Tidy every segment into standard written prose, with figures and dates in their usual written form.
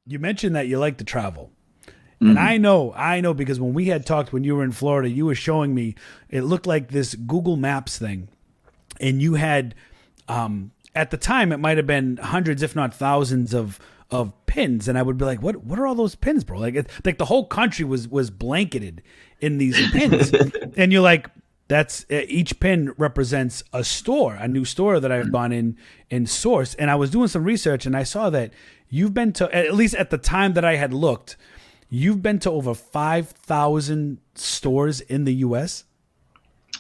You mentioned that you like to travel. And Hmm. I know because when we had talked when you were in Florida, you were showing me it looked like this Google Maps thing, and you had at the time it might have been hundreds, if not thousands, of pins, and I would be like, what are all those pins, bro? Like the whole country was blanketed in these pins, and you're like. That's each pin represents a store, a new store that I've gone in source. And I was doing some research and I saw that you've been to, at least at the time that I had looked, you've been to over 5,000 stores in the US.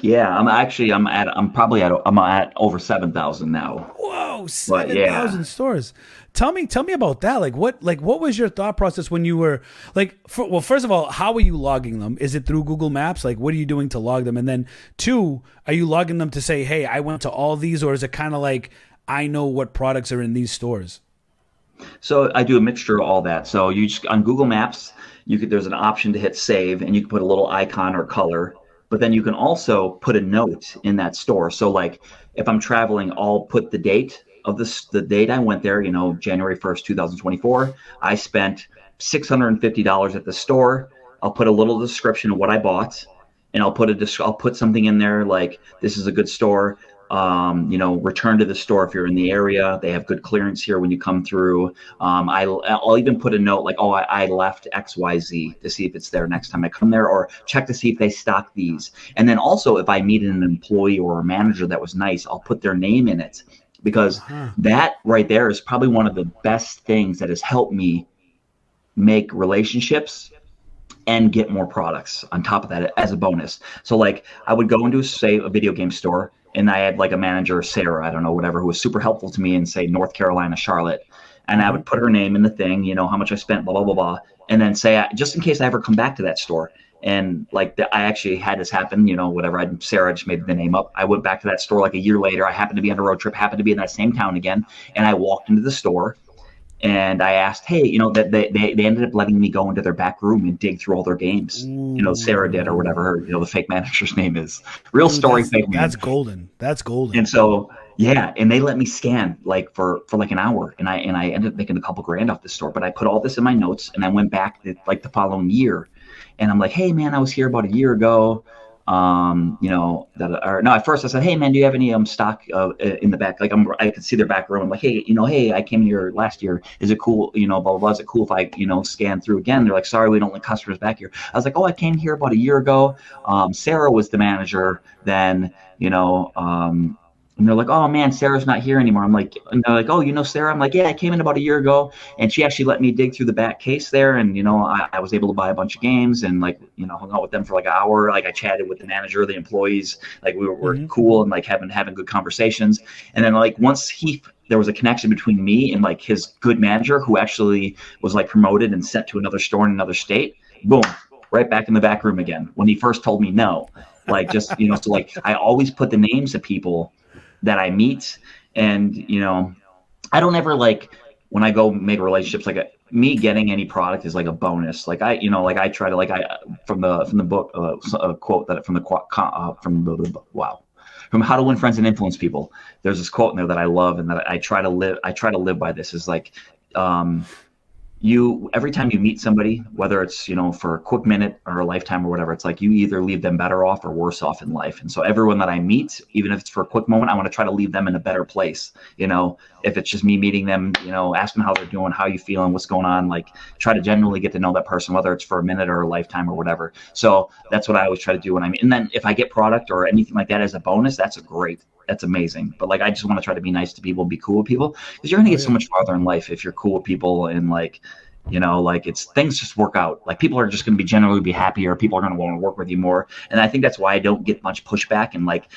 Yeah, I'm at over 7,000 now. Whoa, But yeah. 7,000 stores. Tell me about that. Like what was your thought process when you were well, first of all, how are you logging them? Is it through Google Maps? Like what are you doing to log them? And then two, are you logging them to say, "Hey, I went to all these," or is it kind of like I know what products are in these stores? So I do a mixture of all that. So you just on Google Maps, there's an option to hit save and you can put a little icon or color, but then you can also put a note in that store. So like if I'm traveling, I'll put the date I went there, January 1st, 2024. I spent $650 at the store. I'll put a little description of what I bought and I'll put something in there like this is a good store. Return to the store if you're in the area. They have good clearance here when you come through. I'll even put a note like, oh, I left XYZ to see if it's there next time I come there, or check to see if they stock these. And then also, if I meet an employee or a manager that was nice, I'll put their name in it because Uh-huh. that right there is probably one of the best things that has helped me make relationships and get more products on top of that as a bonus. So like I would go into say a video game store and I had like a manager, Sarah, I don't know, whatever, who was super helpful to me in say North Carolina, Charlotte. And I Hmm. would put her name in the thing, how much I spent, blah, blah, blah, blah. And then say, just in case I ever come back to that store. And like I actually had this happen, whatever. Sarah just made the name up. I went back to that store like a year later. I happened to be on a road trip, happened to be in that same town again. And I walked into the store and I asked, hey, that they ended up letting me go into their back room and dig through all their games. Sarah did or whatever Ooh. the fake manager's name is. Real Dude, story, fake that's name. golden. That's And golden. so yeah, and they let me scan like for like an hour, and I ended up making a couple grand off this store. But I put all this in my notes, and I went back like the following year, and I'm like, hey man, I was here about a year ago. Or no, at first I said, hey man, do you have any stock in the back? Like I could see their back room. I'm like, hey, hey, I came here last year. Is it cool? Blah blah blah. Is it cool if I scan through again? They're like, sorry, we don't let customers back here. I was like, oh, I came here about a year ago. Sarah was the manager then. And they're like, oh man, Sarah's not here anymore. I'm like, and they're like, oh, Sarah? I'm like, yeah, I came in about a year ago, and she actually let me dig through the back case there, and I was able to buy a bunch of games, and like, hung out with them for like an hour. Like I chatted with the manager, the employees, like we're Hmm. cool and like having good conversations. And then like once there was a connection between me and like his good manager who actually was like promoted and sent to another store in another state. Boom, right back in the back room again. When he first told me no, like just so like I always put the names of people that I meet. And, I don't ever like when I go make relationships, like me getting any product is like a bonus. Like like I try to like, from the book, a quote that from How to Win Friends and Influence People. There's this quote in there that I love and that I try to live by this is like, um, you every time you meet somebody, whether it's for a quick minute or a lifetime or whatever, it's like you either leave them better off or worse off in life. And so everyone that I meet, even if it's for a quick moment, I want to try to leave them in a better place. If it's just me meeting them, asking how they're doing, how you feeling, what's going on, like try to genuinely get to know that person, whether it's for a minute or a lifetime or whatever. So that's what I always try to do when I meet. And then if I get product or anything like that as a bonus, that's amazing. But like I just want to try to be nice to people, be cool with people, because you're gonna Oh get so yeah. much farther in life if you're cool with people and like like it's things just work out. Like people are just going to be generally be happier. People are going to want to work with you more. And I think that's why I don't get much pushback and like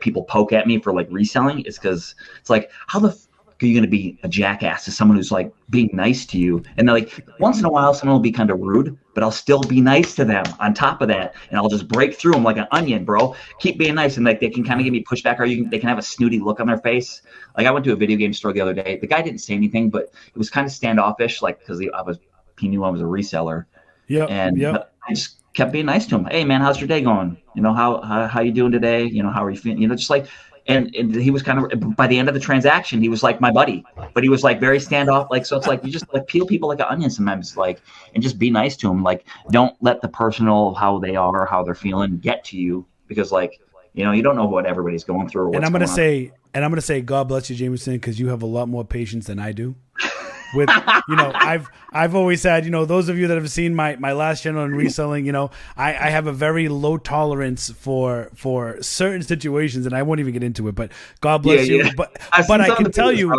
people poke at me for like reselling is because it's like, how the are you going to be a jackass to someone who's like being nice to you? And they're like, once in a while, someone will be kind of rude, but I'll still be nice to them on top of that. And I'll just break through them like an onion, bro. Keep being nice. And like, they can kind of Uh-huh. give me pushback or they can have a snooty look on their face. Like I went to a video game store the other day. The guy didn't say anything, but it was kind of standoffish, like, because he knew I was a reseller. Yep. And Yep. I just kept being nice to him. Hey man, how's your day going? How you doing today? How are you feeling? Just like and he was kind of, by the end of the transaction, he was like my buddy, but he was like very standoff. Like, so it's like, you just like peel people like an onion sometimes, like, and just be nice to them. Like, don't let the personal, how they are, how they're feeling get to you, because like, you know, you don't know what everybody's going through. Or what's And I'm going gonna say, God bless you, Jamison, because you have a lot more patience than I do. With, you know, I've always had, you know, those of you that have seen my last channel in reselling, you know, I have a very low tolerance for certain situations, and I won't even get into it. But God bless you. Yeah. But I can tell you,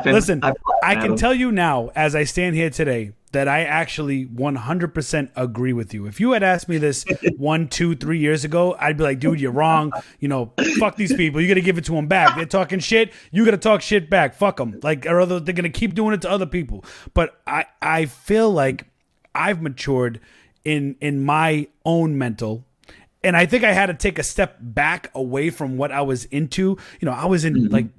listen, I can them. tell you now, as I stand here today, that I actually 100% agree with you. If you had asked me this 1, 2, 3 years ago, I'd be like, dude, you're wrong. You know, fuck these people. You got to give it to them back. They're talking shit. You got to talk shit back. Fuck them. Like, or they're going to keep doing it to other people. But I feel like I've matured in my own mental. And I think I had to take a step back away from what I was into. You know, I was in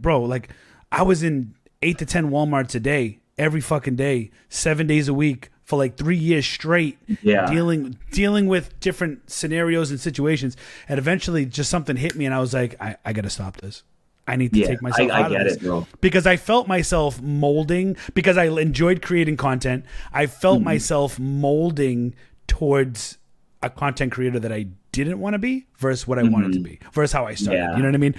I was in 8 to 10 Walmarts a day, every fucking day, 7 days a week for like 3 years straight, dealing with different scenarios and situations. And eventually just something hit me and I was like, I got to stop this. I need to take myself out of this. Bro. Because I felt myself molding, because I enjoyed creating content. I felt myself molding towards a content creator that I didn't want to be versus what I wanted to be, versus how I started. You know what I mean?